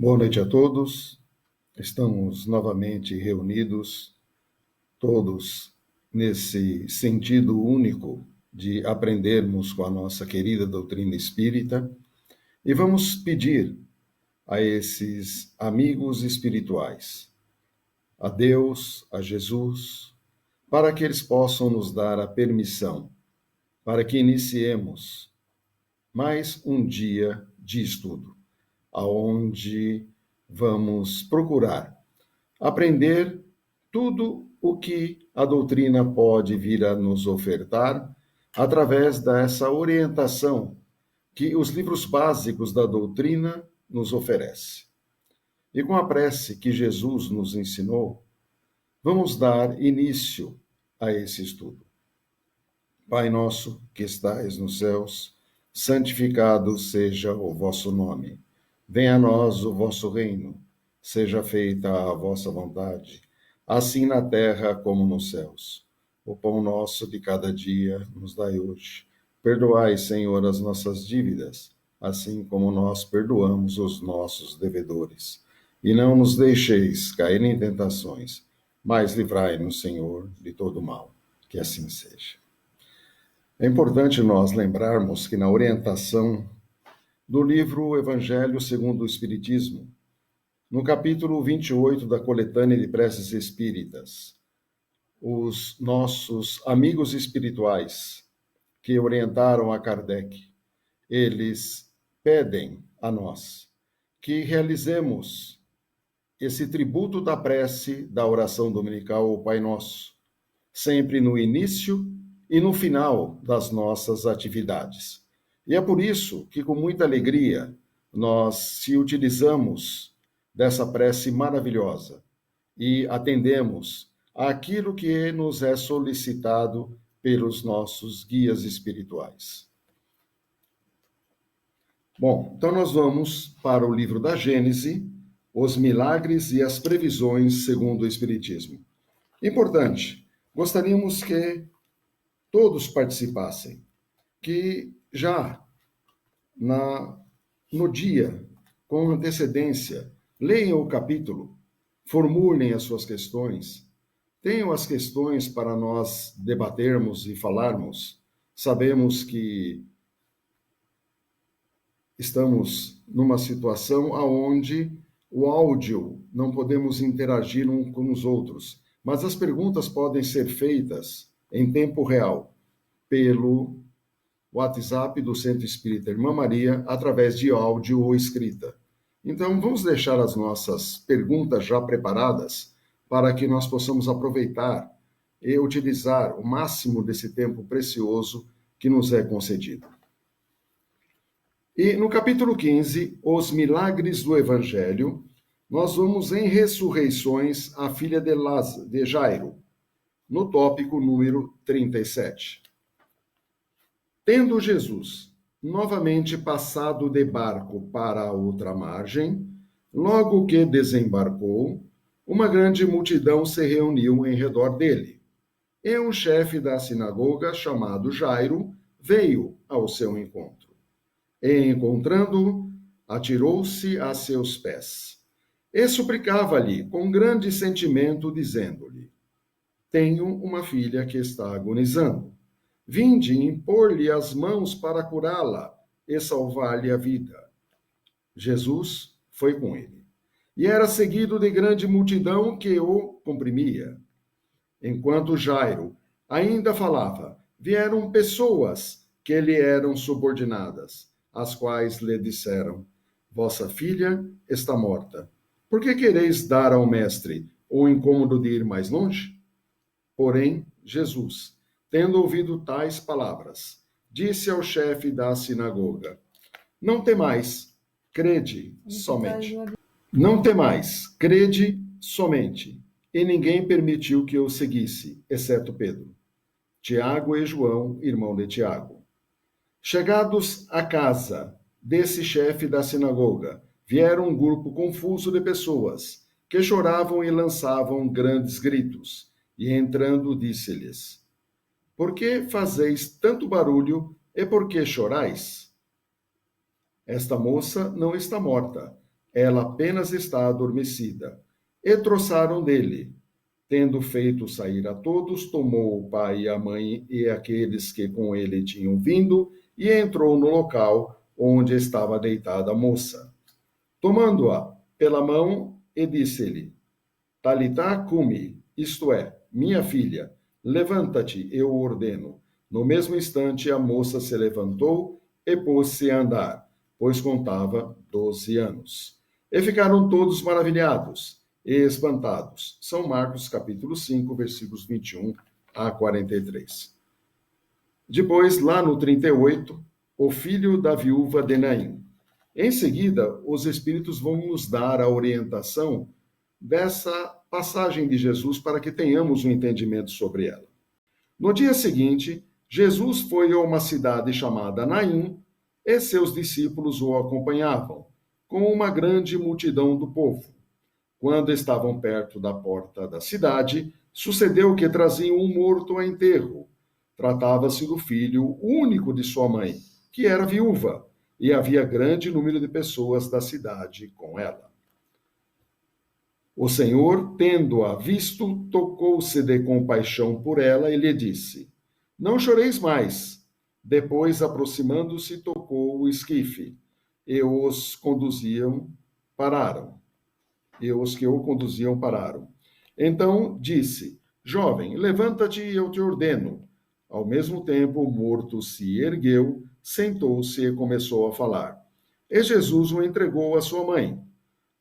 Boa noite a todos. Estamos novamente reunidos, todos nesse sentido único de aprendermos com a nossa querida doutrina espírita e vamos pedir a esses amigos espirituais, a Deus, a Jesus, para que eles possam nos dar a permissão para que iniciemos mais um dia de estudo, aonde vamos procurar aprender tudo o que a doutrina pode vir a nos ofertar através dessa orientação que os livros básicos da doutrina nos oferecem. E com a prece que Jesus nos ensinou, vamos dar início a esse estudo. Pai nosso que estais nos céus, santificado seja o vosso nome. Venha a nós o vosso reino. Seja feita a vossa vontade, assim na terra como nos céus. O pão nosso de cada dia nos dai hoje. Perdoai, Senhor, as nossas dívidas, assim como nós perdoamos os nossos devedores. E não nos deixeis cair em tentações, mas livrai-nos, Senhor, de todo mal. Que assim seja. É importante nós lembrarmos que na orientação do livro Evangelho segundo o Espiritismo, no capítulo 28 da coletânea de preces espíritas, os nossos amigos espirituais que orientaram a Kardec, eles pedem a nós que realizemos esse tributo da prece da oração dominical ao Pai Nosso, sempre no início e no final das nossas atividades. E é por isso que, com muita alegria, nós se utilizamos dessa prece maravilhosa e atendemos àquilo que nos é solicitado pelos nossos guias espirituais. Bom, então nós vamos para o livro da Gênese, os milagres e as previsões segundo o Espiritismo. Importante, gostaríamos que todos participassem, que já no dia, com antecedência, leiam o capítulo, formulem as suas questões, tenham as questões para nós debatermos e falarmos. Sabemos que estamos numa situação onde o áudio não podemos interagir uns com os outros, mas as perguntas podem ser feitas em tempo real pelo WhatsApp do Centro Espírita Irmã Maria, através de áudio ou escrita. Então, vamos deixar as nossas perguntas já preparadas para que nós possamos aproveitar e utilizar o máximo desse tempo precioso que nos é concedido. E no capítulo 15, os milagres do Evangelho, nós vamos em ressurreições a filha de Jairo, no tópico número 37. Tendo Jesus novamente passado de barco para a outra margem, logo que desembarcou, uma grande multidão se reuniu em redor dele. E um chefe da sinagoga, chamado Jairo, veio ao seu encontro. E, encontrando-o, atirou-se a seus pés. E suplicava-lhe com grande sentimento, dizendo-lhe: Tenho uma filha que está agonizando. Vinde impor-lhe as mãos para curá-la e salvar-lhe a vida. Jesus foi com ele. E era seguido de grande multidão que o comprimia. Enquanto Jairo ainda falava, vieram pessoas que lhe eram subordinadas, as quais lhe disseram: Vossa filha está morta. Por que quereis dar ao mestre o incômodo de ir mais longe? Porém, Jesus, tendo ouvido tais palavras, disse ao chefe da sinagoga: Não temais, crede somente. Não temais, crede somente. E ninguém permitiu que eu seguisse, exceto Pedro, Tiago e João, irmão de Tiago. Chegados à casa desse chefe da sinagoga, vieram um grupo confuso de pessoas, que choravam e lançavam grandes gritos. E entrando, disse-lhes: Por que fazeis tanto barulho e por que chorais? Esta moça não está morta, ela apenas está adormecida. E trouxeram dele. Tendo feito sair a todos, tomou o pai e a mãe e aqueles que com ele tinham vindo, e entrou no local onde estava deitada a moça. Tomando-a pela mão, e disse-lhe: Talitá cumi, isto é, minha filha, levanta-te, eu ordeno. No mesmo instante, a moça se levantou e pôs-se a andar, pois contava 12 anos. E ficaram todos maravilhados e espantados. São Marcos, capítulo 5, versículos 21 a 43. Depois, lá no 38, o filho da viúva de Naim. Em seguida, os Espíritos vão nos dar a orientação dessa passagem de Jesus para que tenhamos um entendimento sobre ela. No dia seguinte, Jesus foi a uma cidade chamada Naim e seus discípulos o acompanhavam, com uma grande multidão do povo. Quando estavam perto da porta da cidade, sucedeu que traziam um morto a enterro. Tratava-se do filho único de sua mãe, que era viúva, e havia grande número de pessoas da cidade com ela. O Senhor, tendo-a visto, tocou-se de compaixão por ela e lhe disse: Não choreis mais. Depois, aproximando-se, tocou o esquife, e os conduziam pararam. E os que o conduziam pararam. Então disse: Jovem, levanta-te e eu te ordeno. Ao mesmo tempo, o morto se ergueu, sentou-se e começou a falar. E Jesus o entregou à sua mãe.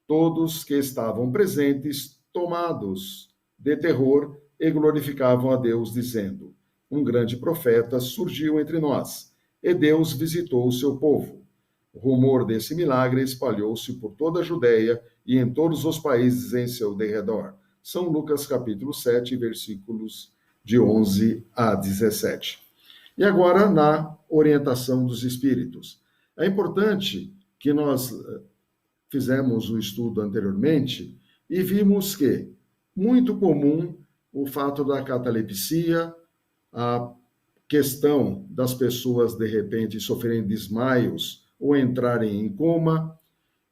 Todos que estavam presentes, tomados de terror, e glorificavam a Deus, dizendo: Um grande profeta surgiu entre nós, e Deus visitou o seu povo. O rumor desse milagre espalhou-se por toda a Judéia e em todos os países em seu derredor. São Lucas capítulo 7, versículos de 11 a 17. E agora, na orientação dos espíritos. É importante que nós fizemos o estudo anteriormente e vimos que muito comum o fato da catalepsia, a questão das pessoas de repente sofrerem desmaios ou entrarem em coma,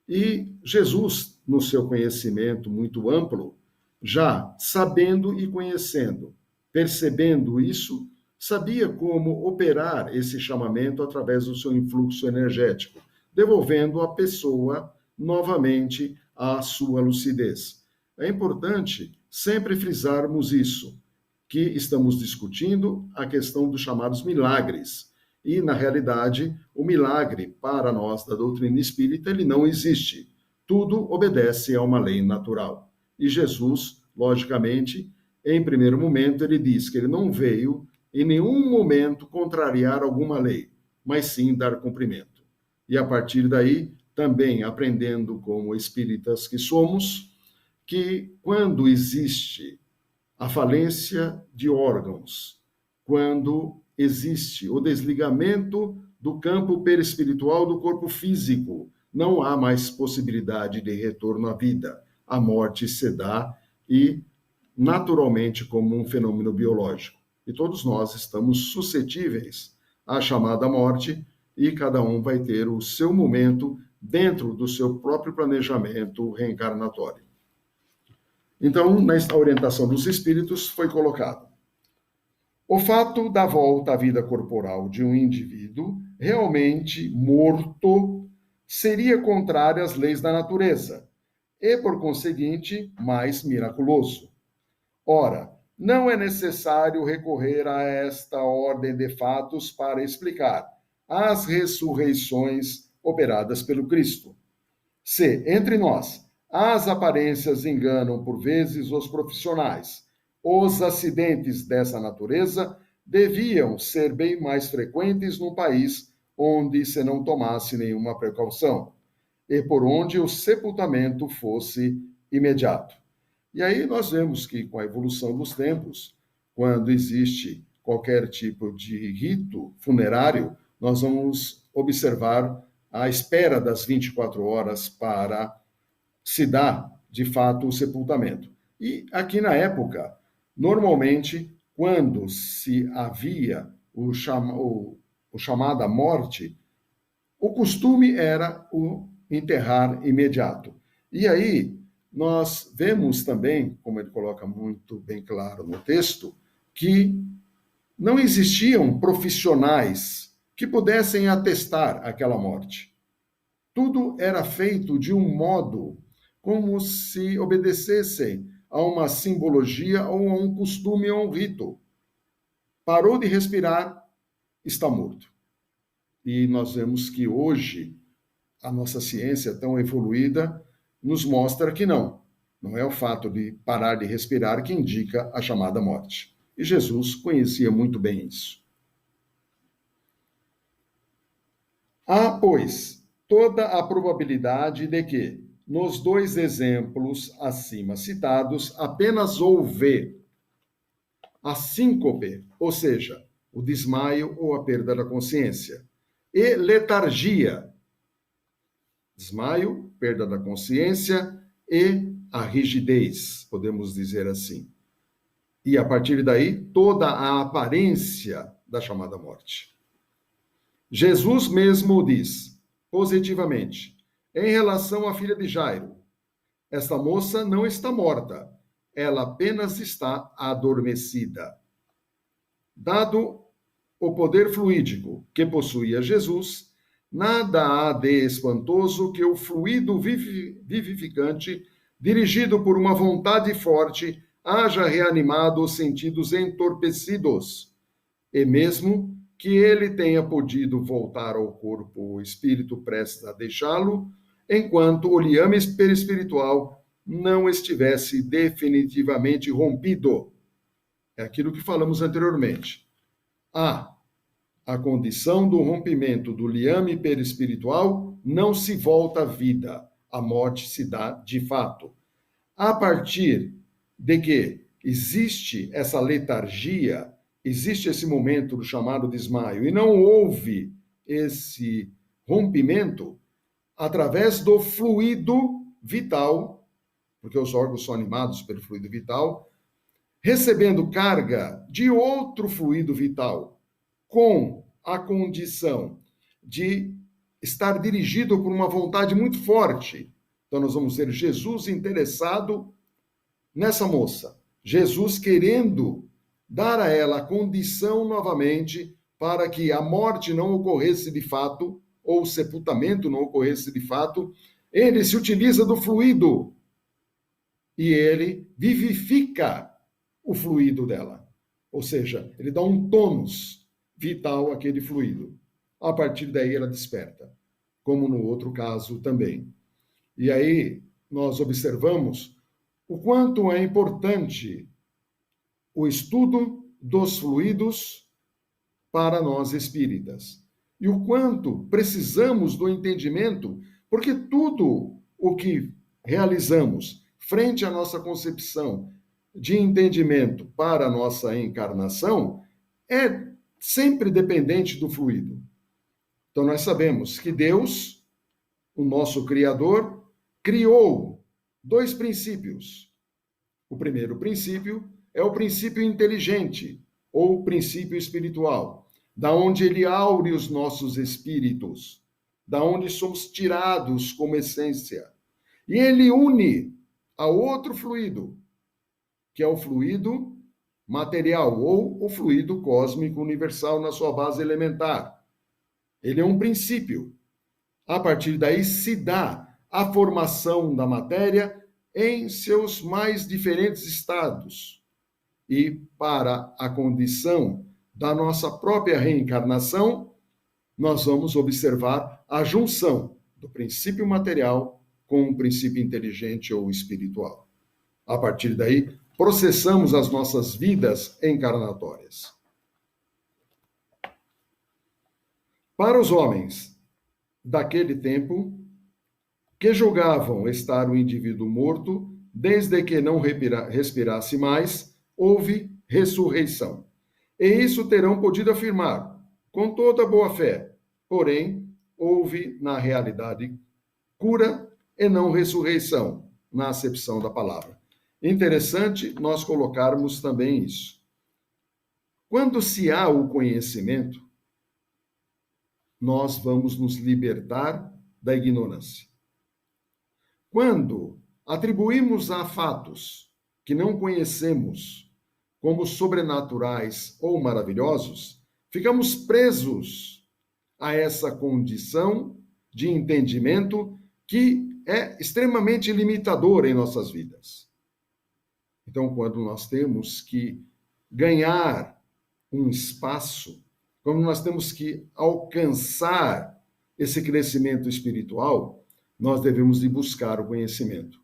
e Jesus, no seu conhecimento muito amplo, já sabendo e conhecendo, percebendo isso, sabia como operar esse chamamento através do seu influxo energético, devolvendo a pessoa novamente à sua lucidez. É importante sempre frisarmos isso, que estamos discutindo a questão dos chamados milagres. E, na realidade, o milagre, para nós da doutrina espírita, ele não existe. Tudo obedece a uma lei natural. E Jesus, logicamente, em primeiro momento, ele diz que ele não veio em nenhum momento contrariar alguma lei, mas sim dar cumprimento. E a partir daí, também aprendendo como espíritas que somos, que quando existe a falência de órgãos, quando existe o desligamento do campo perispiritual do corpo físico, não há mais possibilidade de retorno à vida. A morte se dá e naturalmente como um fenômeno biológico. E todos nós estamos suscetíveis à chamada morte e cada um vai ter o seu momento dentro do seu próprio planejamento reencarnatório. Então, na orientação dos espíritos, foi colocado: o fato da volta à vida corporal de um indivíduo realmente morto seria contrário às leis da natureza e, por conseguinte, mais miraculoso. Ora, não é necessário recorrer a esta ordem de fatos para explicar as ressurreições operadas pelo Cristo. Se, entre nós, as aparências enganam por vezes os profissionais, os acidentes dessa natureza deviam ser bem mais frequentes num país onde se não tomasse nenhuma precaução e por onde o sepultamento fosse imediato. E aí nós vemos que, com a evolução dos tempos, quando existe qualquer tipo de rito funerário, nós vamos observar a espera das 24 horas para se dar, de fato, o sepultamento. E aqui na época, normalmente, quando se havia chamada morte, o costume era o enterrar imediato. E aí, nós vemos também, como ele coloca muito bem claro no texto, que não existiam profissionais que pudessem atestar aquela morte. Tudo era feito de um modo como se obedecessem a uma simbologia ou a um costume ou a um rito. Parou de respirar, está morto. E nós vemos que hoje a nossa ciência tão evoluída nos mostra que não. Não é o fato de parar de respirar que indica a chamada morte. E Jesus conhecia muito bem isso. Há, pois, toda a probabilidade de que, nos dois exemplos acima citados, apenas houve a síncope, ou seja, o desmaio ou a perda da consciência, e letargia, desmaio, perda da consciência e a rigidez, podemos dizer assim. E a partir daí, toda a aparência da chamada morte. Jesus mesmo diz, positivamente, em relação à filha de Jairo, esta moça não está morta, ela apenas está adormecida. Dado o poder fluídico que possuía Jesus, nada há de espantoso que o fluido vivificante, dirigido por uma vontade forte, haja reanimado os sentidos entorpecidos, e mesmo que ele tenha podido voltar ao corpo ou espírito prestes a deixá-lo, enquanto o liame perispiritual não estivesse definitivamente rompido. É aquilo que falamos anteriormente. A condição do rompimento do liame perispiritual não se volta à vida, a morte se dá de fato. A partir de que existe essa letargia, existe esse momento do chamado desmaio, e não houve esse rompimento, através do fluido vital, porque os órgãos são animados pelo fluido vital, recebendo carga de outro fluido vital, com a condição de estar dirigido por uma vontade muito forte. Então, nós vamos ter Jesus interessado nessa moça. Jesus querendo dar a ela a condição novamente para que a morte não ocorresse de fato, ou o sepultamento não ocorresse de fato. Ele se utiliza do fluido e ele vivifica o fluido dela. Ou seja, ele dá um tônus vital àquele fluido. A partir daí ela desperta, como no outro caso também. E aí nós observamos o quanto é importante o estudo dos fluidos para nós espíritas. E o quanto precisamos do entendimento, porque tudo o que realizamos frente à nossa concepção de entendimento para a nossa encarnação é sempre dependente do fluido. Então nós sabemos que Deus, o nosso Criador, criou dois princípios. O primeiro princípio é o princípio inteligente, ou princípio espiritual, da onde ele aure os nossos espíritos, da onde somos tirados como essência. E ele une a outro fluido, que é o fluido material, ou o fluido cósmico universal na sua base elementar. Ele é um princípio. A partir daí se dá a formação da matéria em seus mais diferentes estados. E para a condição da nossa própria reencarnação, nós vamos observar a junção do princípio material com o princípio inteligente ou espiritual. A partir daí, processamos as nossas vidas encarnatórias. Para os homens daquele tempo, que julgavam estar o indivíduo morto, desde que não respirasse mais, houve ressurreição. E isso terão podido afirmar, com toda boa fé. Porém, houve, na realidade, cura e não ressurreição, na acepção da palavra. Interessante nós colocarmos também isso. Quando se há o conhecimento, nós vamos nos libertar da ignorância. Quando atribuímos a fatos que não conhecemos como sobrenaturais ou maravilhosos, ficamos presos a essa condição de entendimento que é extremamente limitadora em nossas vidas. Então, quando nós temos que ganhar um espaço, quando nós temos que alcançar esse crescimento espiritual, nós devemos de buscar o conhecimento.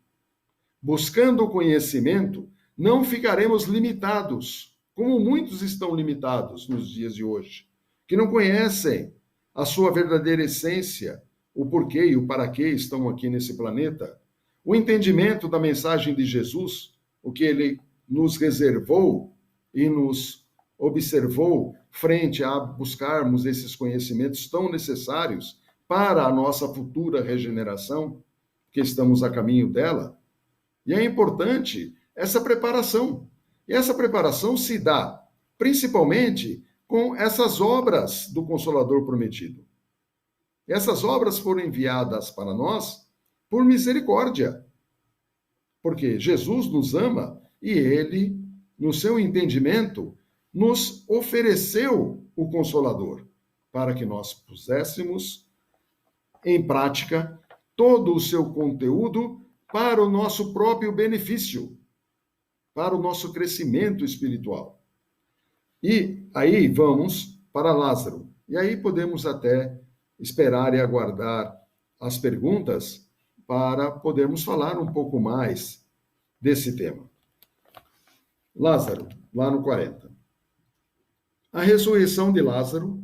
Buscando o conhecimento, não ficaremos limitados, como muitos estão limitados nos dias de hoje, que não conhecem a sua verdadeira essência, o porquê e o para que estão aqui nesse planeta, o entendimento da mensagem de Jesus, o que ele nos reservou e nos observou frente a buscarmos esses conhecimentos tão necessários para a nossa futura regeneração, que estamos a caminho dela. E é importante essa preparação. E essa preparação se dá principalmente com essas obras do Consolador prometido. Essas obras foram enviadas para nós por misericórdia, porque Jesus nos ama e ele, no seu entendimento, nos ofereceu o Consolador para que nós puséssemos em prática todo o seu conteúdo para o nosso próprio benefício, para o nosso crescimento espiritual. E aí vamos para Lázaro. E aí podemos até esperar e aguardar as perguntas para podermos falar um pouco mais desse tema. Lázaro, lá no 40. A ressurreição de Lázaro,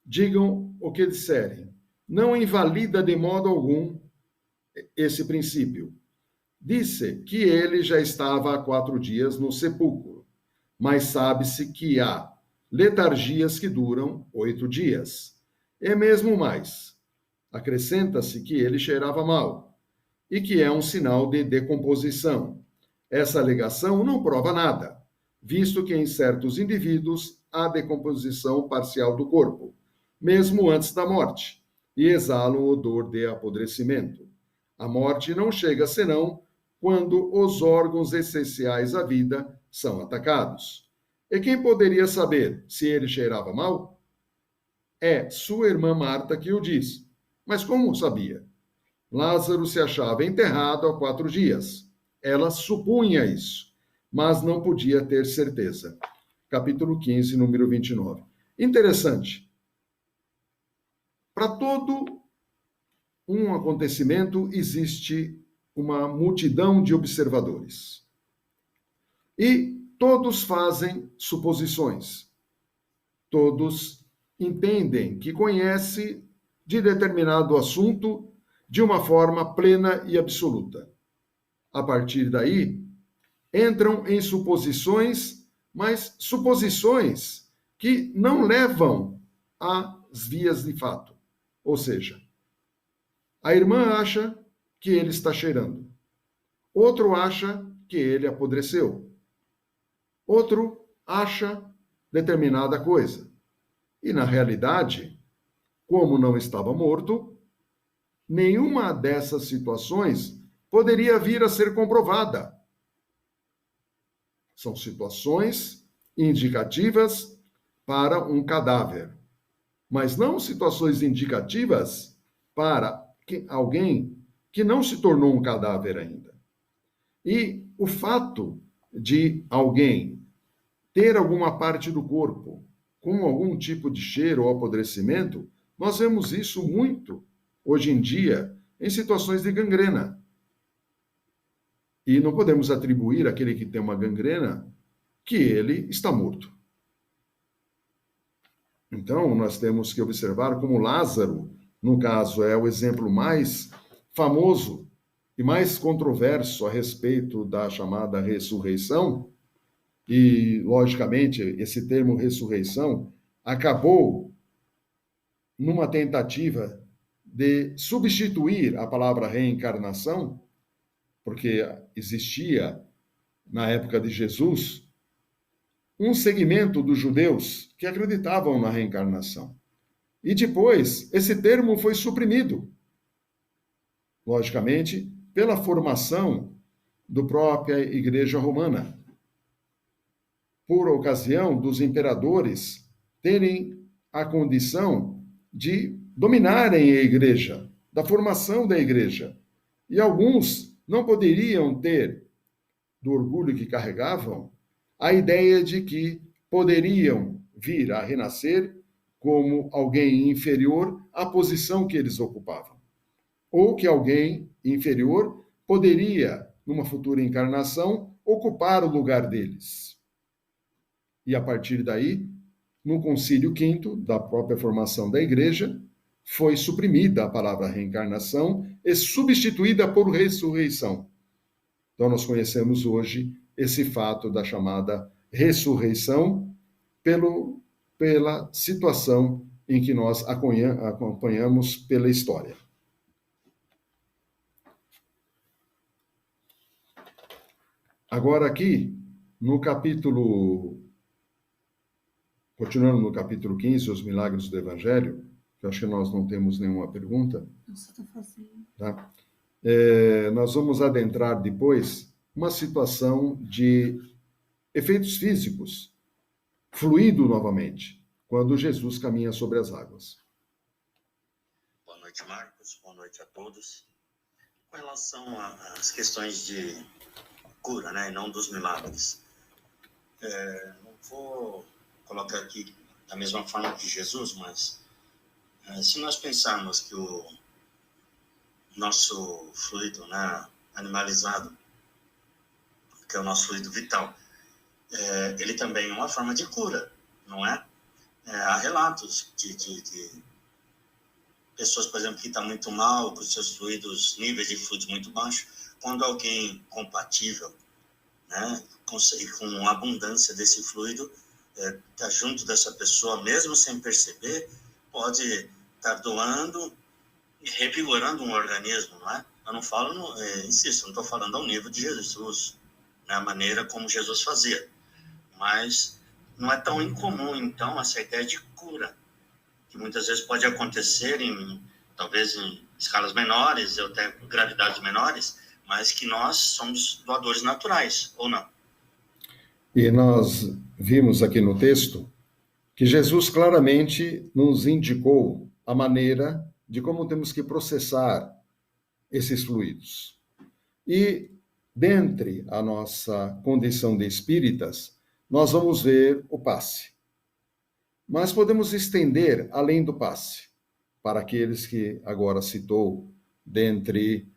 digam o que disserem, não invalida de modo algum esse princípio. Disse que ele já estava há 4 dias no sepulcro, mas sabe-se que há letargias que duram 8 dias. E mesmo mais. Acrescenta-se que ele cheirava mal e que é um sinal de decomposição. Essa alegação não prova nada, visto que em certos indivíduos há decomposição parcial do corpo, mesmo antes da morte, e exalam o odor de apodrecimento. A morte não chega senão quando os órgãos essenciais à vida são atacados. E quem poderia saber se ele cheirava mal? É sua irmã Marta que o diz. Mas como sabia? Lázaro se achava enterrado há 4 dias. Ela supunha isso, mas não podia ter certeza. Capítulo 15, número 29. Interessante. Para todo um acontecimento existe uma multidão de observadores. E todos fazem suposições. Todos entendem que conhece de determinado assunto de uma forma plena e absoluta. A partir daí, entram em suposições, mas suposições que não levam às vias de fato. Ou seja, a irmã acha que ele está cheirando. Outro acha que ele apodreceu. Outro acha determinada coisa. E, na realidade, como não estava morto, nenhuma dessas situações poderia vir a ser comprovada. São situações indicativas para um cadáver, mas não situações indicativas para alguém que não se tornou um cadáver ainda. E o fato de alguém ter alguma parte do corpo com algum tipo de cheiro ou apodrecimento, nós vemos isso muito hoje em dia em situações de gangrena. E não podemos atribuir àquele que tem uma gangrena que ele está morto. Então, nós temos que observar como Lázaro, no caso, é o exemplo mais famoso e mais controverso a respeito da chamada ressurreição. E, logicamente, esse termo ressurreição acabou numa tentativa de substituir a palavra reencarnação, porque existia, na época de Jesus, um segmento dos judeus que acreditavam na reencarnação. E depois, esse termo foi suprimido. Logicamente, pela formação da própria Igreja Romana, por ocasião dos imperadores terem a condição de dominarem a igreja, da formação da igreja. E alguns não poderiam ter, do orgulho que carregavam, a ideia de que poderiam vir a renascer como alguém inferior à posição que eles ocupavam. Ou que alguém inferior poderia, numa futura encarnação, ocupar o lugar deles. E a partir daí, no Concílio V, da própria formação da Igreja, foi suprimida a palavra reencarnação e substituída por ressurreição. Então, nós conhecemos hoje esse fato da chamada ressurreição pela situação em que nós acompanhamos pela história. Agora aqui, no capítulo... Continuando no capítulo 15, os milagres do Evangelho, que eu acho que nós não temos nenhuma pergunta. Nossa, tá fazendo. Tá? Nós vamos adentrar depois uma situação de efeitos físicos, fluido novamente, quando Jesus caminha sobre as águas. Boa noite, Marcos. Boa noite a todos. Com relação às questões de cura, né, e não dos milagres, não vou colocar aqui da mesma forma que Jesus, mas se nós pensarmos que o nosso fluido, né, animalizado, que é o nosso fluido vital, ele também é uma forma de cura, não é? Há relatos de pessoas, por exemplo, que estão muito mal, com seus fluidos, níveis de fluidos muito baixos, quando alguém compatível, né, com abundância desse fluido, está junto dessa pessoa, mesmo sem perceber, pode estar doando e revigorando um organismo, não é? Eu não falo, insisto, não estou falando ao nível de Jesus, né, a maneira como Jesus fazia, mas não é tão incomum, então, essa ideia de cura, que muitas vezes pode acontecer talvez em escalas menores, ou até gravidades menores, mas que nós somos doadores naturais, ou não? E nós vimos aqui no texto que Jesus claramente nos indicou a maneira de como temos que processar esses fluidos. E, dentre a nossa condição de espíritas, nós vamos ver o passe. Mas podemos estender além do passe, para aqueles que agora citou dentre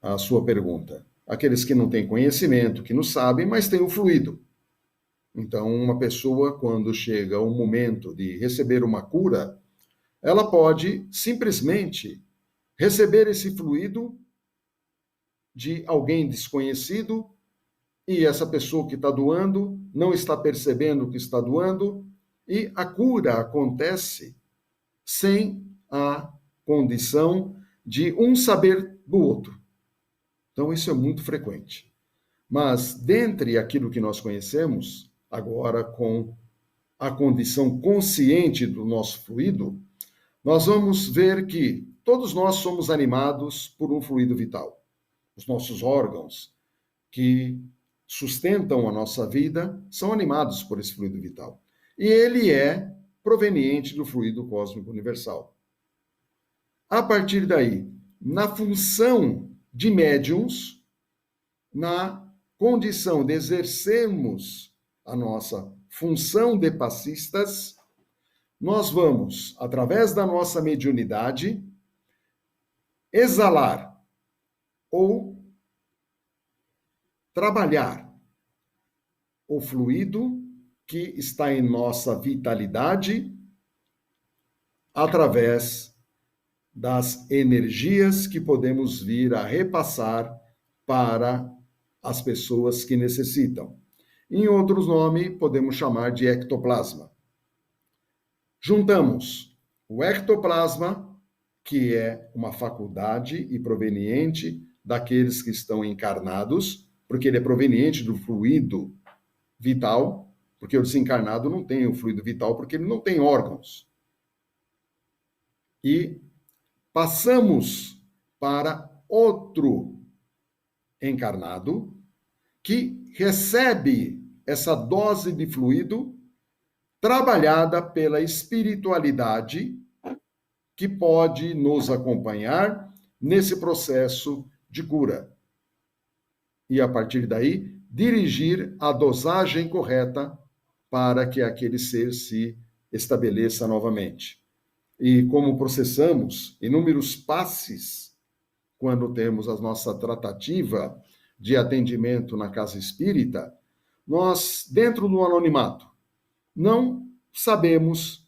a sua pergunta. Aqueles que não têm conhecimento, que não sabem, mas têm o fluido. Então, uma pessoa, quando chega o momento de receber uma cura, ela pode simplesmente receber esse fluido de alguém desconhecido e essa pessoa que está doando não está percebendo que está doando e a cura acontece sem a condição de um saber do outro. Então, isso é muito frequente. Mas, dentre aquilo que nós conhecemos, agora com a condição consciente do nosso fluido, nós vamos ver que todos nós somos animados por um fluido vital. Os nossos órgãos que sustentam a nossa vida são animados por esse fluido vital. E ele é proveniente do fluido cósmico universal. A partir daí, na função de médiums, na condição de exercermos a nossa função de passistas, nós vamos, através da nossa mediunidade, exalar ou trabalhar o fluido que está em nossa vitalidade através das energias que podemos vir a repassar para as pessoas que necessitam. Em outros nomes, podemos chamar de ectoplasma. Juntamos o ectoplasma, que é uma faculdade e proveniente daqueles que estão encarnados, porque ele é proveniente do fluido vital, porque o desencarnado não tem o fluido vital, porque ele não tem órgãos. E passamos para outro encarnado que recebe essa dose de fluido trabalhada pela espiritualidade que pode nos acompanhar nesse processo de cura. E a partir daí, dirigir a dosagem correta para que aquele ser se estabeleça novamente. E como processamos inúmeros passes quando temos a nossa tratativa de atendimento na casa espírita, nós, dentro do anonimato, não sabemos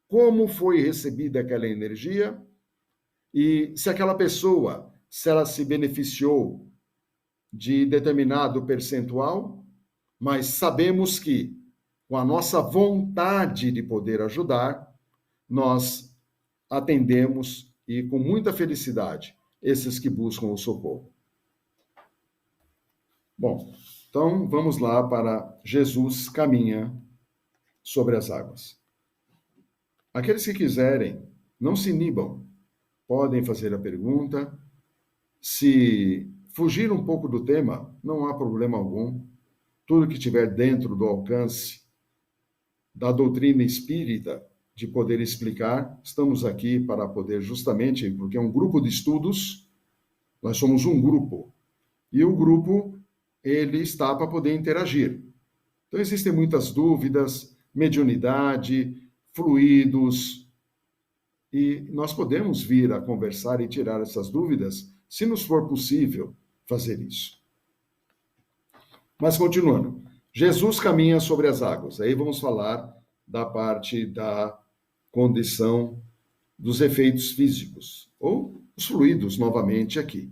como foi recebida aquela energia e se aquela pessoa, se ela se beneficiou de determinado percentual, mas sabemos que, com a nossa vontade de poder ajudar, nós atendemos e com muita felicidade esses que buscam o socorro. Bom, então vamos lá para Jesus caminha sobre as águas. Aqueles que quiserem, não se inibam, podem fazer a pergunta. Se fugir um pouco do tema, não há problema algum. Tudo que estiver dentro do alcance da doutrina espírita, de poder explicar, estamos aqui para poder justamente, porque é um grupo de estudos, nós somos um grupo, e o grupo, ele está para poder interagir. Então, existem muitas dúvidas, mediunidade, fluidos, e nós podemos vir a conversar e tirar essas dúvidas, se nos for possível fazer isso. Mas continuando, Jesus caminha sobre as águas. Aí vamos falar da parte da condição dos efeitos físicos, ou os fluidos novamente aqui.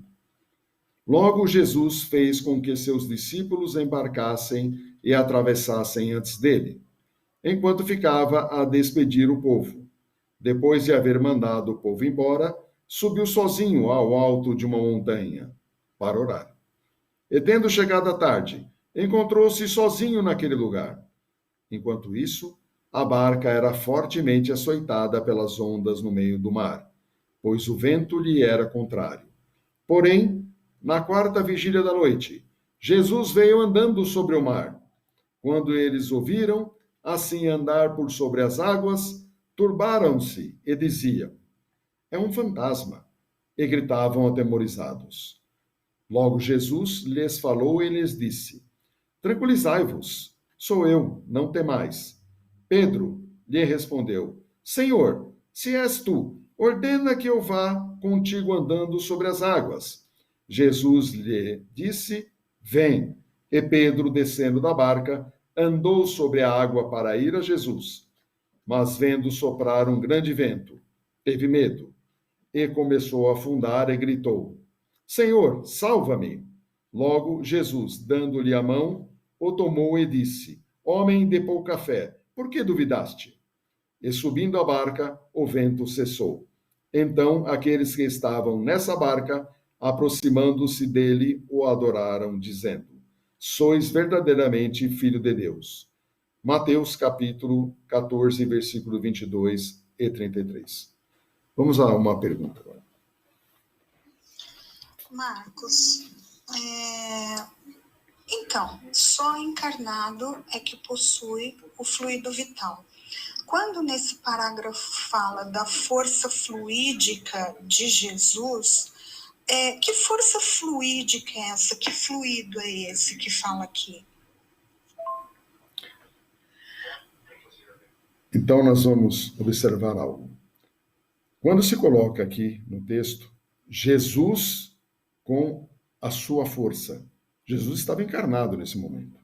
Logo, Jesus fez com que seus discípulos embarcassem e atravessassem antes dele, enquanto ficava a despedir o povo. Depois de haver mandado o povo embora, subiu sozinho ao alto de uma montanha para orar. E tendo chegado a tarde, encontrou-se sozinho naquele lugar. Enquanto isso, a barca era fortemente açoitada pelas ondas no meio do mar, pois o vento lhe era contrário. Porém, na quarta vigília da noite, Jesus veio andando sobre o mar. Quando eles ouviram assim andar por sobre as águas, turbaram-se e diziam: é um fantasma, e gritavam atemorizados. Logo Jesus lhes falou e lhes disse: tranquilizai-vos, sou eu, não temais. Pedro lhe respondeu: Senhor, se és tu, ordena que eu vá contigo andando sobre as águas. Jesus lhe disse: vem. E Pedro, descendo da barca, andou sobre a água para ir a Jesus. Mas vendo soprar um grande vento, teve medo e começou a afundar e gritou: Senhor, salva-me! Logo Jesus, dando-lhe a mão, o tomou e disse: homem de pouca fé, por que duvidaste? E subindo a barca, o vento cessou. Então aqueles que estavam nessa barca, aproximando-se dele, o adoraram, dizendo: sois verdadeiramente filho de Deus. Mateus capítulo 14, versículo 22 e 33. Vamos a uma pergunta agora. Marcos, então, só encarnado é que possui o fluido vital. Quando nesse parágrafo fala da força fluídica de Jesus, que força fluídica é essa? Que fluido é esse que fala aqui? Então, nós vamos observar algo. Quando se coloca aqui no texto, Jesus com a sua força. Jesus estava encarnado nesse momento.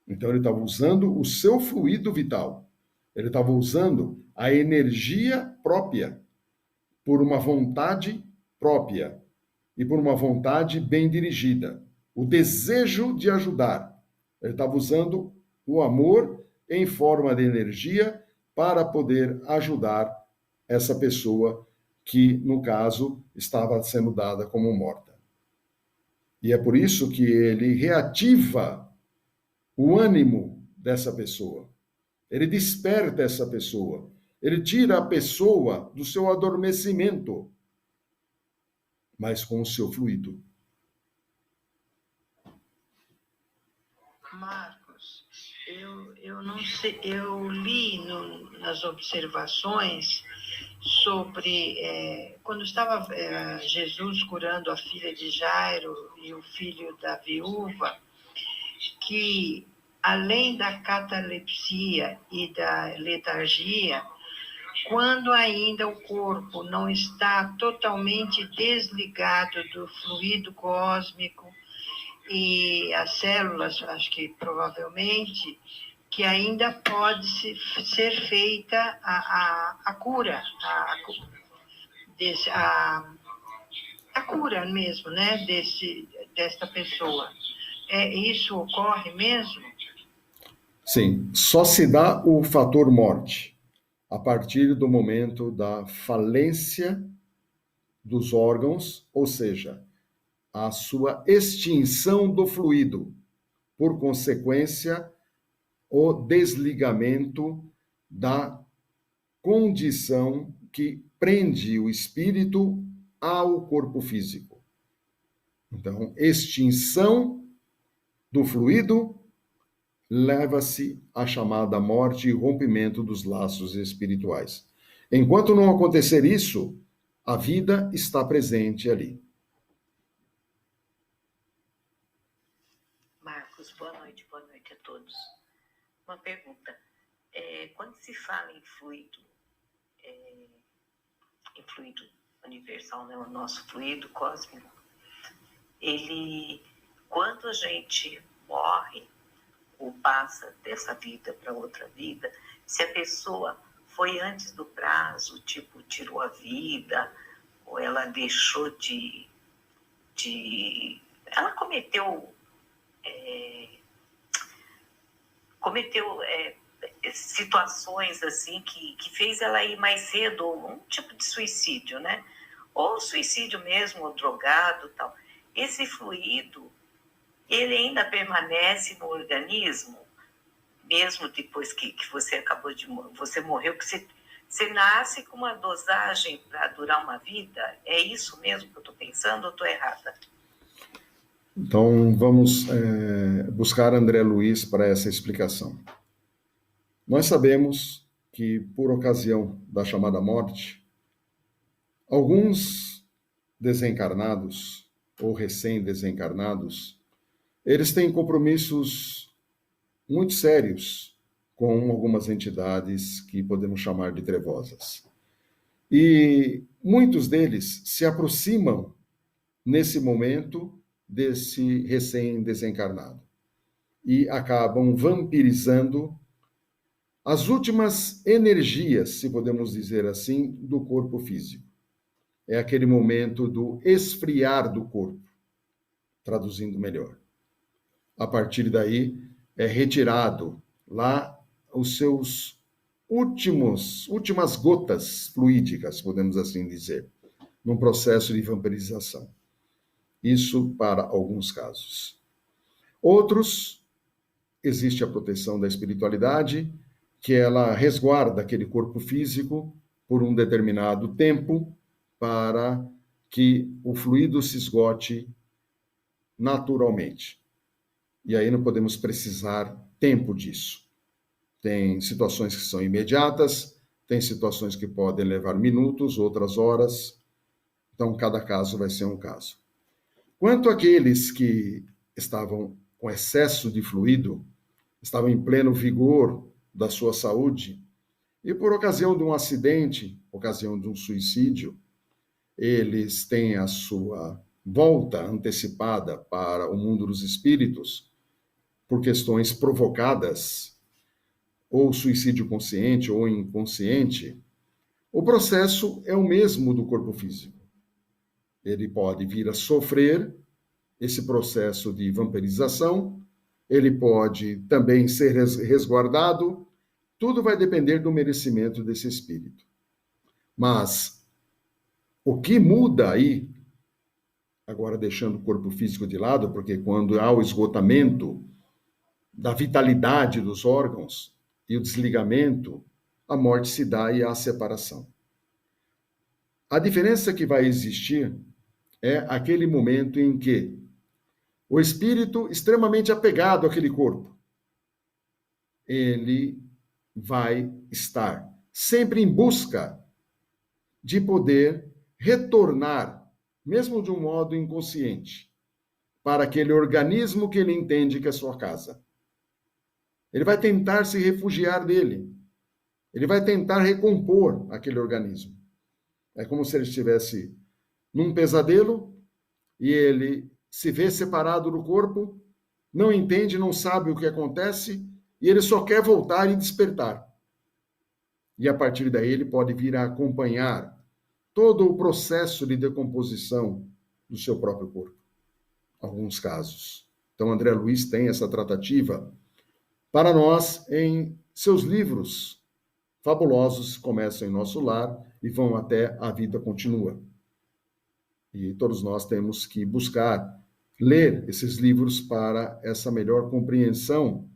Então, ele estava usando o seu fluido vital. Ele estava usando a energia própria por uma vontade própria e por uma vontade bem dirigida. O desejo de ajudar. Ele estava usando o amor em forma de energia para poder ajudar essa pessoa que, no caso, estava sendo dada como morta. E é por isso que ele reativa o ânimo dessa pessoa. Ele desperta essa pessoa. Ele tira a pessoa do seu adormecimento, mas com o seu fluido. Marcos, eu não sei, eu li nas observações sobre quando estava Jesus curando a filha de Jairo e o filho da viúva, que além da catalepsia e da letargia, quando ainda o corpo não está totalmente desligado do fluido cósmico e as células, acho que provavelmente, que ainda pode ser feita a cura, a cura mesmo, né, desta pessoa. Isso ocorre mesmo? Sim, só se dá o fator morte a partir do momento da falência dos órgãos, ou seja, a sua extinção do fluido, por consequência, o desligamento da condição que prende o espírito ao corpo físico. Então, extinção do fluido leva-se à chamada morte e rompimento dos laços espirituais. Enquanto não acontecer isso, a vida está presente ali. Marcos, boa noite a todos. Uma pergunta. Quando se fala em fluido universal, né, o nosso fluido cósmico, quando a gente morre ou passa dessa vida para outra vida, se a pessoa foi antes do prazo, tipo, tirou a vida, ou ela deixou ela cometeu situações assim que fez ela ir mais cedo, um tipo de suicídio, né? Ou suicídio mesmo, ou drogado, tal. Esse fluido, ele ainda permanece no organismo, mesmo depois que você você morreu, que você nasce com uma dosagem para durar uma vida? É isso mesmo que eu estou pensando ou estou errada? Então, vamos buscar André Luiz para essa explicação. Nós sabemos que, por ocasião da chamada morte, alguns desencarnados ou recém-desencarnados, eles têm compromissos muito sérios com algumas entidades que podemos chamar de trevosas. E muitos deles se aproximam, nesse momento, desse recém-desencarnado e acabam vampirizando as últimas energias, se podemos dizer assim, do corpo físico. É aquele momento do esfriar do corpo, traduzindo melhor. A partir daí, é retirado lá os seus últimas gotas fluídicas, podemos assim dizer, num processo de vampirização. Isso para alguns casos. Outros, existe a proteção da espiritualidade, que ela resguarda aquele corpo físico por um determinado tempo para que o fluido se esgote naturalmente. E aí não podemos precisar tempo disso. Tem situações que são imediatas, tem situações que podem levar minutos, outras horas. Então, cada caso vai ser um caso. Quanto àqueles que estavam com excesso de fluido, estavam em pleno vigor da sua saúde, e por ocasião de um acidente, ocasião de um suicídio, eles têm a sua volta antecipada para o mundo dos espíritos por questões provocadas, ou suicídio consciente ou inconsciente, o processo é o mesmo do corpo físico. Ele pode vir a sofrer esse processo de vampirização, ele pode também ser resguardado, tudo vai depender do merecimento desse espírito. Mas o que muda aí, agora deixando o corpo físico de lado, porque quando há o esgotamento da vitalidade dos órgãos e o desligamento, a morte se dá e há a separação. A diferença que vai existir é aquele momento em que o espírito, extremamente apegado àquele corpo, ele vai estar sempre em busca de poder retornar, mesmo de um modo inconsciente, para aquele organismo que ele entende que é sua casa. Ele vai tentar se refugiar dele. Ele vai tentar recompor aquele organismo. É como se ele estivesse num pesadelo e ele se vê separado do corpo, não entende, não sabe o que acontece e ele só quer voltar e despertar. E a partir daí ele pode vir a acompanhar todo o processo de decomposição do seu próprio corpo. Alguns casos. Então, André Luiz tem essa tratativa para nós em seus livros fabulosos, começam em Nosso Lar e vão até A Vida Continua. E todos nós temos que buscar ler esses livros para essa melhor compreensão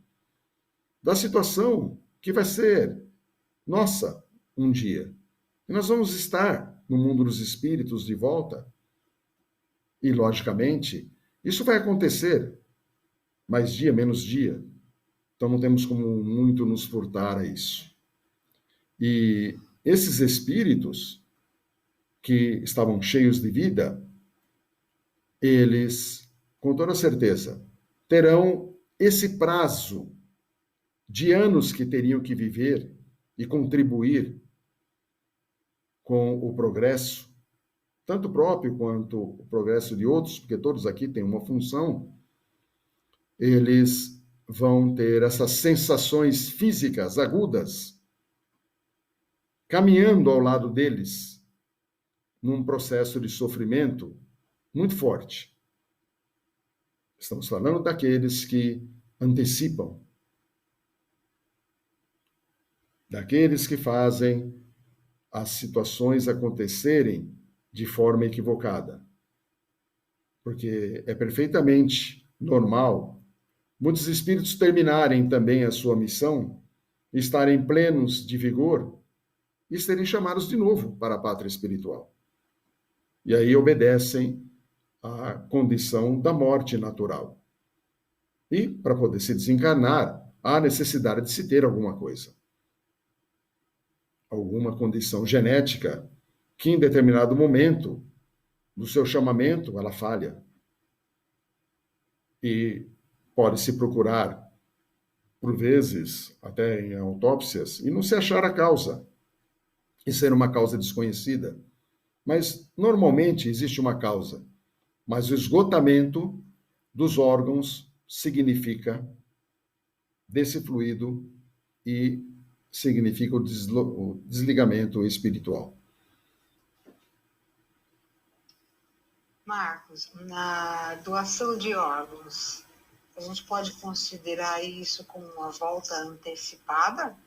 da situação que vai ser nossa um dia. E nós vamos estar no mundo dos espíritos de volta. E, logicamente, isso vai acontecer mais dia, menos dia. Então, não temos como muito nos furtar a isso. E esses espíritos que estavam cheios de vida, eles, com toda certeza, terão esse prazo de anos que teriam que viver e contribuir com o progresso, tanto próprio quanto o progresso de outros, porque todos aqui têm uma função, eles vão ter essas sensações físicas agudas caminhando ao lado deles num processo de sofrimento muito forte. Estamos falando daqueles que antecipam, daqueles que fazem as situações acontecerem de forma equivocada. Porque é perfeitamente normal muitos espíritos terminarem também a sua missão, estarem plenos de vigor e serem chamados de novo para a pátria espiritual. E aí obedecem à condição da morte natural. E, para poder se desencarnar, há necessidade de se ter alguma coisa. Alguma condição genética que, em determinado momento do seu chamamento, ela falha. E pode-se procurar, por vezes, até em autópsias, e não se achar a causa. E ser uma causa desconhecida. Mas, normalmente, existe uma causa. Mas o esgotamento dos órgãos significa desse fluido e significa o desligamento espiritual. Marcos, na doação de órgãos, a gente pode considerar isso como uma volta antecipada?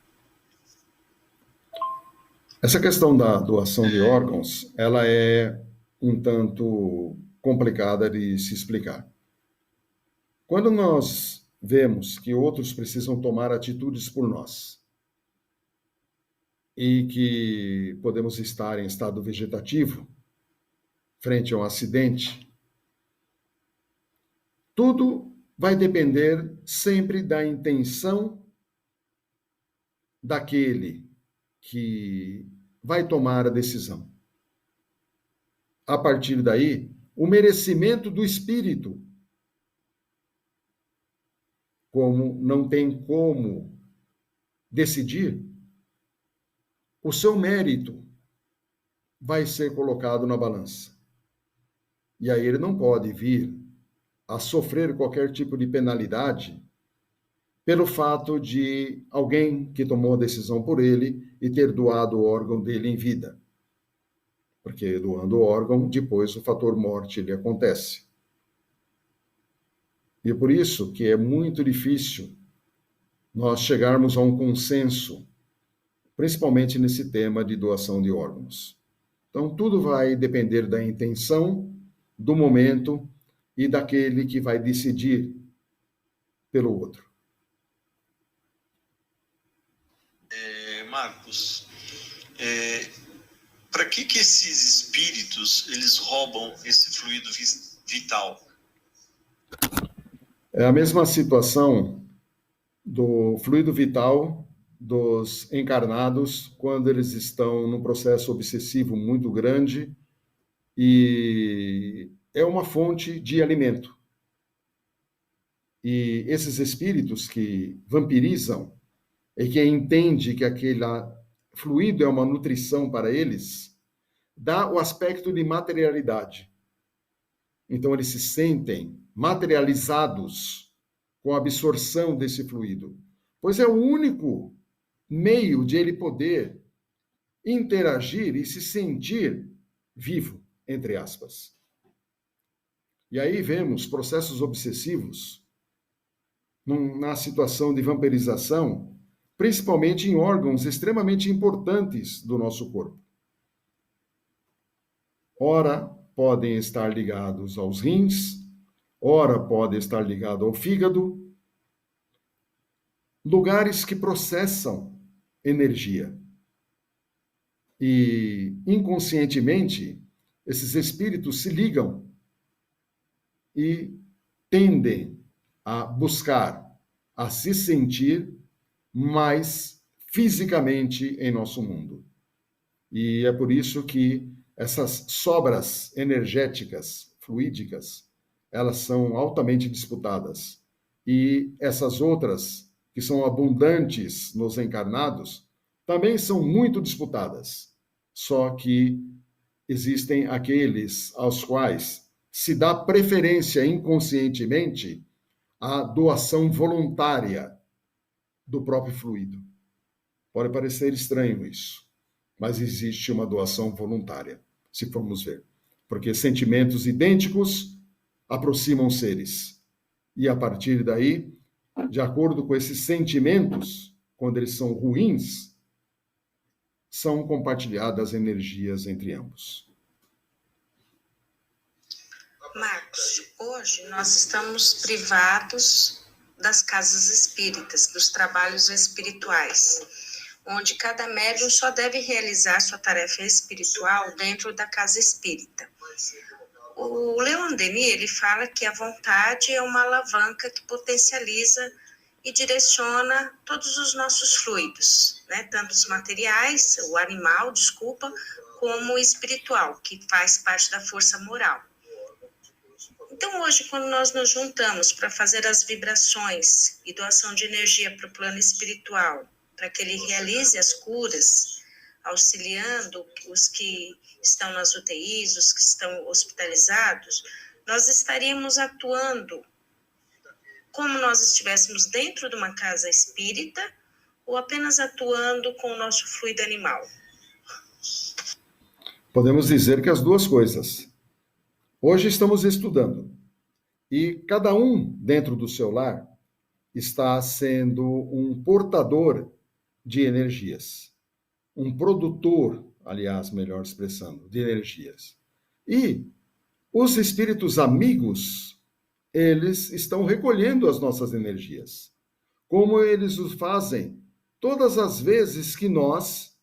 Essa questão da doação de órgãos, ela é um tanto complicada de se explicar. Quando nós vemos que outros precisam tomar atitudes por nós e que podemos estar em estado vegetativo frente a um acidente, tudo vai depender sempre da intenção daquele que vai tomar a decisão. A partir daí, o merecimento do espírito, como não tem como decidir, o seu mérito vai ser colocado na balança. E aí ele não pode vir a sofrer qualquer tipo de penalidade pelo fato de alguém que tomou a decisão por ele e ter doado o órgão dele em vida. Porque doando o órgão, depois o fator morte ele acontece. E é por isso que é muito difícil nós chegarmos a um consenso, principalmente nesse tema de doação de órgãos. Então, tudo vai depender da intenção, do momento e daquele que vai decidir pelo outro. Marcos, para que esses espíritos eles roubam esse fluido vital? É a mesma situação do fluido vital dos encarnados quando eles estão num processo obsessivo muito grande e é uma fonte de alimento. E esses espíritos que vampirizam e que entendem que aquele fluido é uma nutrição para eles, dá o aspecto de materialidade. Então, eles se sentem materializados com a absorção desse fluido, pois é o único meio de ele poder interagir e se sentir vivo, entre aspas. E aí vemos processos obsessivos na situação de vampirização, principalmente em órgãos extremamente importantes do nosso corpo. Ora, podem estar ligados aos rins, ora pode estar ligado ao fígado, lugares que processam energia. E inconscientemente, esses espíritos se ligam e tendem a buscar, a se sentir mais fisicamente em nosso mundo. E é por isso que essas sobras energéticas, fluídicas, elas são altamente disputadas. E essas outras, que são abundantes nos encarnados, também são muito disputadas. Só que existem aqueles aos quais se dá preferência inconscientemente à doação voluntária do próprio fluido. Pode parecer estranho isso, mas existe uma doação voluntária, se formos ver. Porque sentimentos idênticos aproximam seres. E a partir daí, de acordo com esses sentimentos, quando eles são ruins, são compartilhadas energias entre ambos. Marcos, hoje nós estamos privados das casas espíritas, dos trabalhos espirituais, onde cada médium só deve realizar sua tarefa espiritual dentro da casa espírita. O Leon Denis, ele fala que a vontade é uma alavanca que potencializa e direciona todos os nossos fluidos, né? Tanto os materiais, o animal, como o espiritual, que faz parte da força moral. Então, hoje, quando nós nos juntamos para fazer as vibrações e doação de energia para o plano espiritual, para que ele realize as curas, auxiliando os que estão nas UTIs, os que estão hospitalizados, nós estaríamos atuando como nós estivéssemos dentro de uma casa espírita ou apenas atuando com o nosso fluido animal? Podemos dizer que as duas coisas. Hoje estamos estudando e cada um dentro do seu lar está sendo um portador de energias, um produtor, aliás, melhor expressando, de energias. E os espíritos amigos, eles estão recolhendo as nossas energias, como eles o fazem todas as vezes que nós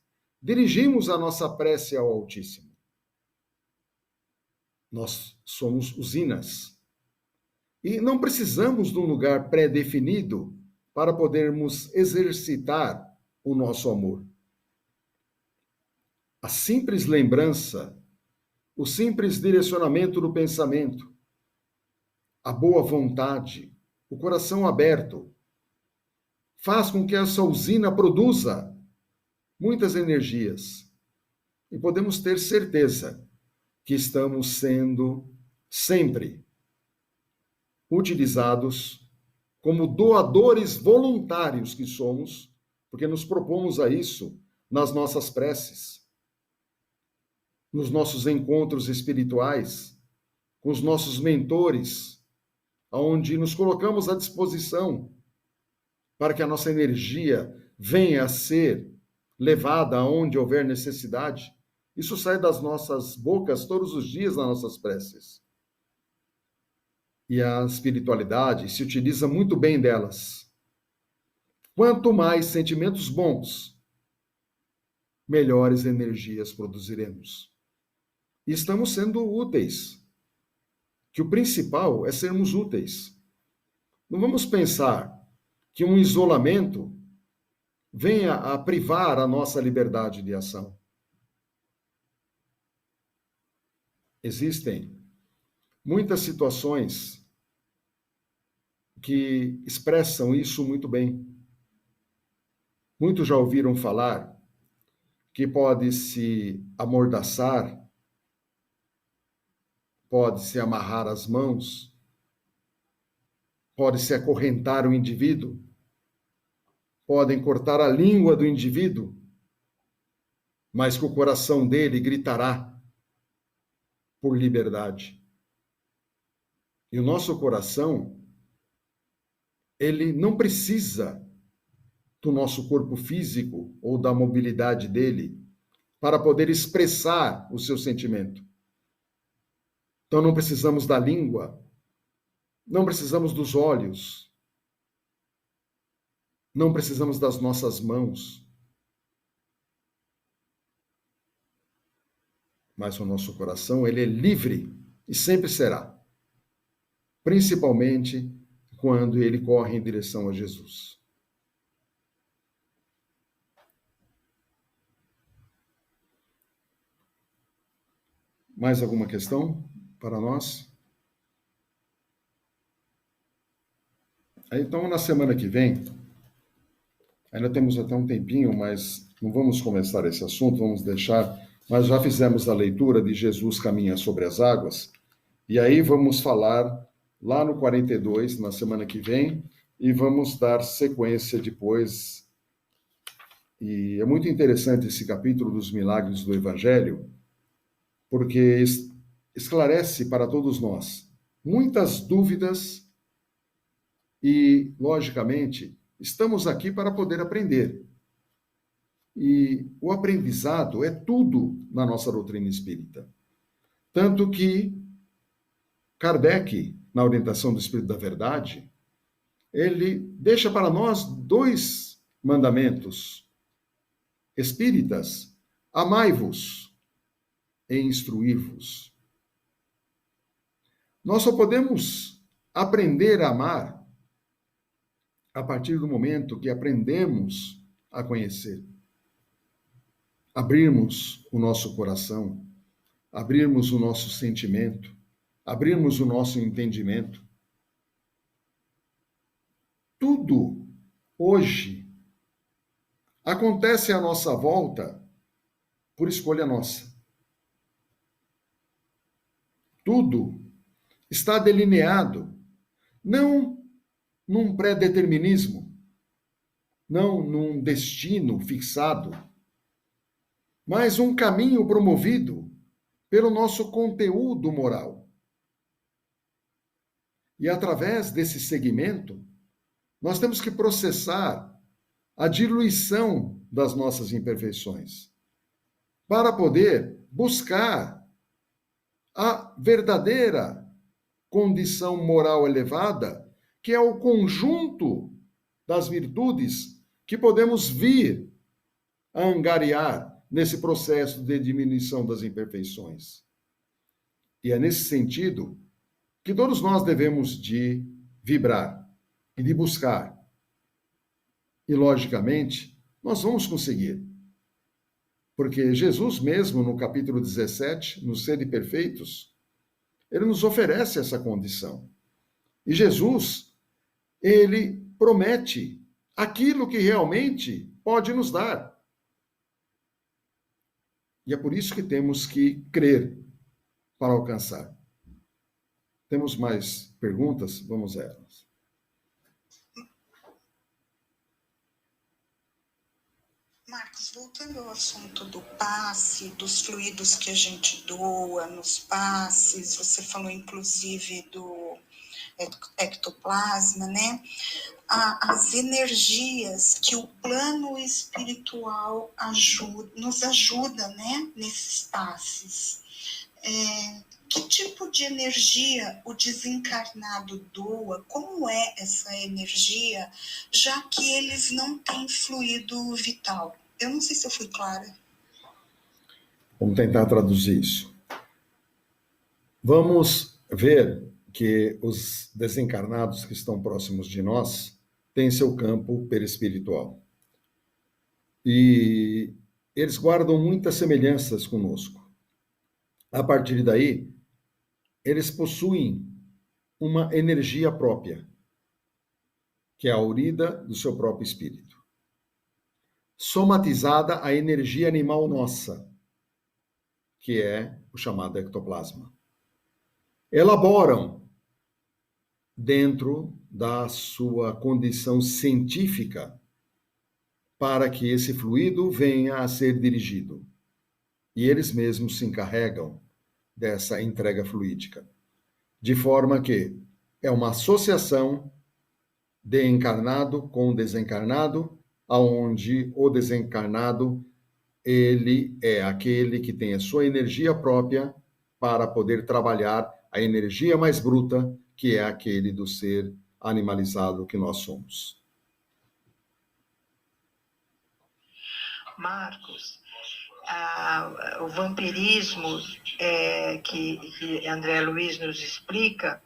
dirigimos a nossa prece ao Altíssimo. Nós somos usinas. E não precisamos de um lugar pré-definido para podermos exercitar o nosso amor. A simples lembrança, o simples direcionamento do pensamento, a boa vontade, o coração aberto, faz com que essa usina produza muitas energias. E podemos ter certeza que estamos sendo sempre utilizados como doadores voluntários que somos, porque nos propomos a isso nas nossas preces, nos nossos encontros espirituais, com os nossos mentores, onde nos colocamos à disposição para que a nossa energia venha a ser levada aonde houver necessidade. Isso sai das nossas bocas todos os dias nas nossas preces. E a espiritualidade se utiliza muito bem delas. Quanto mais sentimentos bons, melhores energias produziremos. E estamos sendo úteis. Que o principal é sermos úteis. Não vamos pensar que um isolamento venha a privar a nossa liberdade de ação. Existem muitas situações que expressam isso muito bem. Muitos já ouviram falar que pode se amordaçar, pode se amarrar as mãos, pode se acorrentar o indivíduo, podem cortar a língua do indivíduo, mas que o coração dele gritará por liberdade. E o nosso coração, ele não precisa do nosso corpo físico ou da mobilidade dele para poder expressar o seu sentimento. Então não precisamos da língua, não precisamos dos olhos, não precisamos das nossas mãos. Mas o nosso coração, ele é livre e sempre será. Principalmente quando ele corre em direção a Jesus. Mais alguma questão para nós? Então, na semana que vem, ainda temos até um tempinho, mas não vamos começar esse assunto, vamos deixar. Mas já fizemos a leitura de Jesus caminha sobre as águas, e aí vamos falar lá no 42, na semana que vem, e vamos dar sequência depois. E é muito interessante esse capítulo dos milagres do Evangelho, porque esclarece para todos nós muitas dúvidas e, logicamente, estamos aqui para poder aprender. E o aprendizado é tudo na nossa doutrina espírita. Tanto que Kardec, na orientação do Espírito da Verdade, ele deixa para nós 2 mandamentos espíritas: amai-vos e instruir-vos. Nós só podemos aprender a amar a partir do momento que aprendemos a conhecer. Abrirmos o nosso coração, abrirmos o nosso sentimento, abrirmos o nosso entendimento. Tudo hoje acontece à nossa volta por escolha nossa. Tudo está delineado, não num pré-determinismo, não num destino fixado, mas um caminho promovido pelo nosso conteúdo moral. E através desse segmento, nós temos que processar a diluição das nossas imperfeições, para poder buscar a verdadeira condição moral elevada, que é o conjunto das virtudes que podemos vir a angariar nesse processo de diminuição das imperfeições. E é nesse sentido que todos nós devemos de vibrar e de buscar. E, logicamente, nós vamos conseguir. Porque Jesus mesmo, no capítulo 17, no Sede Perfeitos, ele nos oferece essa condição. E Jesus, ele promete aquilo que realmente pode nos dar. E é por isso que temos que crer para alcançar. Temos mais perguntas? Vamos a elas. Marcos, voltando ao assunto do passe, dos fluidos que a gente doa nos passes, você falou inclusive do ectoplasma, né? As energias que o plano espiritual nos ajuda, né? Nesses passes. Que tipo de energia o desencarnado doa? Como é essa energia, já que eles não têm fluido vital? Eu não sei se eu fui clara. Vamos tentar traduzir isso. Vamos ver que os desencarnados que estão próximos de nós, têm seu campo perispiritual. E eles guardam muitas semelhanças conosco. A partir daí, eles possuem uma energia própria, que é a aurida do seu próprio espírito, somatizada à energia animal nossa, que é o chamado ectoplasma. Elaboram, dentro da sua condição científica, para que esse fluido venha a ser dirigido. E eles mesmos se encarregam dessa entrega fluídica. De forma que é uma associação de encarnado com desencarnado, aonde o desencarnado, ele é aquele que tem a sua energia própria para poder trabalhar a energia mais bruta, que é aquele do ser animalizado que nós somos. Marcos, o vampirismo que André Luiz nos explica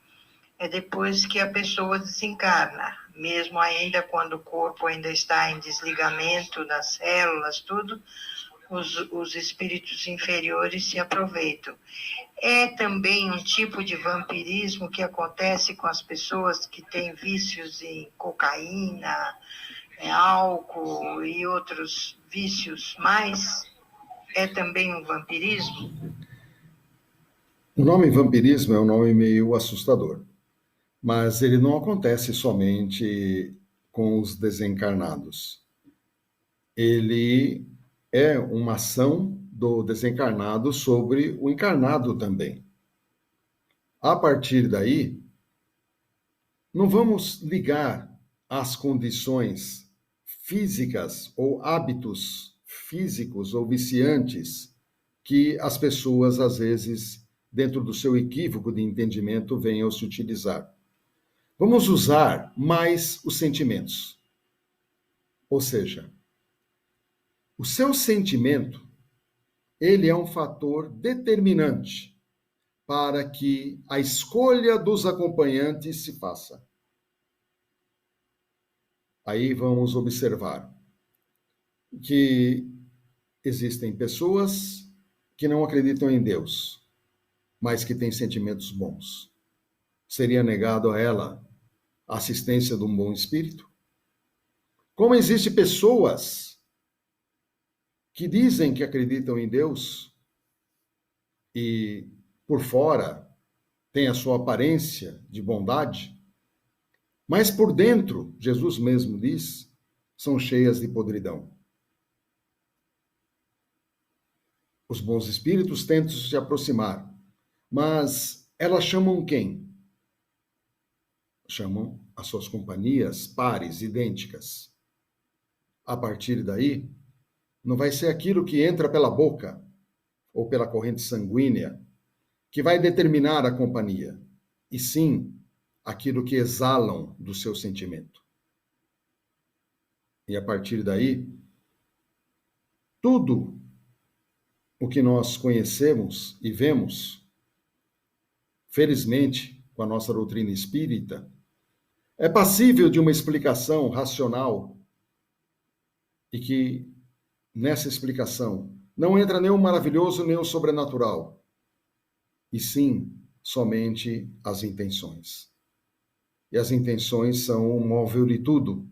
é depois que a pessoa desencarna, mesmo ainda quando o corpo ainda está em desligamento das células, tudo, os espíritos inferiores se aproveitam. É também um tipo de vampirismo que acontece com as pessoas que têm vícios em cocaína, álcool e outros vícios mais? É também um vampirismo? O nome vampirismo é um nome meio assustador, mas ele não acontece somente com os desencarnados. Ele é uma ação do desencarnado sobre o encarnado também. A partir daí, não vamos ligar as condições físicas ou hábitos físicos ou viciantes que as pessoas, às vezes, dentro do seu equívoco de entendimento, venham a se utilizar. Vamos usar mais os sentimentos. Ou seja, o seu sentimento, ele é um fator determinante para que a escolha dos acompanhantes se faça. Aí vamos observar que existem pessoas que não acreditam em Deus, mas que têm sentimentos bons. Seria negado a ela a assistência de um bom espírito? Como existem pessoas que dizem que acreditam em Deus e por fora têm a sua aparência de bondade, mas por dentro, Jesus mesmo diz, são cheias de podridão. Os bons espíritos tentam se aproximar, mas elas chamam quem? Chamam as suas companhias, pares, idênticas. A partir daí, não vai ser aquilo que entra pela boca ou pela corrente sanguínea que vai determinar a companhia, e sim aquilo que exalam do seu sentimento. E a partir daí, tudo o que nós conhecemos e vemos, felizmente, com a nossa doutrina espírita, é passível de uma explicação racional e que, nessa explicação, não entra nem o maravilhoso nem o sobrenatural, e sim somente as intenções. E as intenções são o móvel de tudo.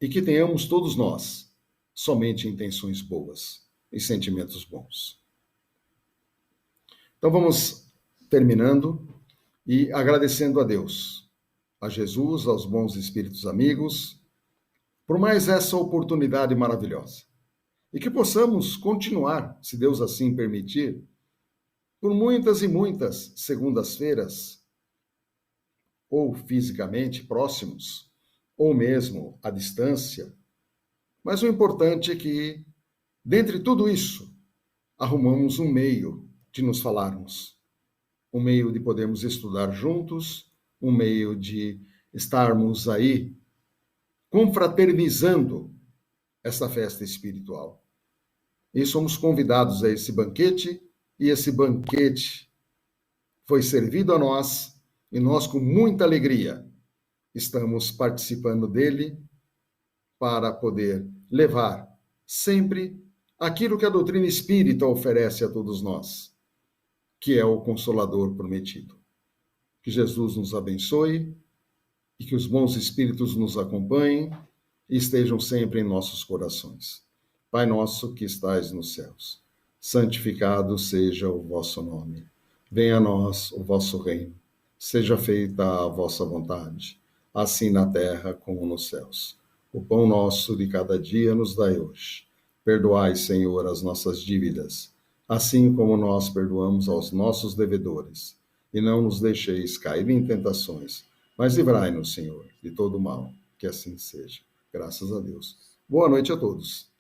E que tenhamos todos nós somente intenções boas e sentimentos bons. Então vamos terminando e agradecendo a Deus, a Jesus, aos bons espíritos amigos, por mais essa oportunidade maravilhosa. E que possamos continuar, se Deus assim permitir, por muitas e muitas segundas-feiras, ou fisicamente próximos, ou mesmo à distância. Mas o importante é que, dentre tudo isso, arrumamos um meio de nos falarmos, um meio de podermos estudar juntos, um meio de estarmos aí confraternizando essa festa espiritual. E somos convidados a esse banquete, e esse banquete foi servido a nós, e nós, com muita alegria, estamos participando dele para poder levar sempre aquilo que a doutrina espírita oferece a todos nós, que é o Consolador prometido. Que Jesus nos abençoe e que os bons espíritos nos acompanhem e estejam sempre em nossos corações. Pai nosso que estais nos céus, santificado seja o vosso nome. Venha a nós o vosso reino. Seja feita a vossa vontade, assim na terra como nos céus. O pão nosso de cada dia nos dai hoje. Perdoai, Senhor, as nossas dívidas, assim como nós perdoamos aos nossos devedores. E não nos deixeis cair em tentações, mas livrai-nos, Senhor, de todo mal. Que assim seja. Graças a Deus. Boa noite a todos.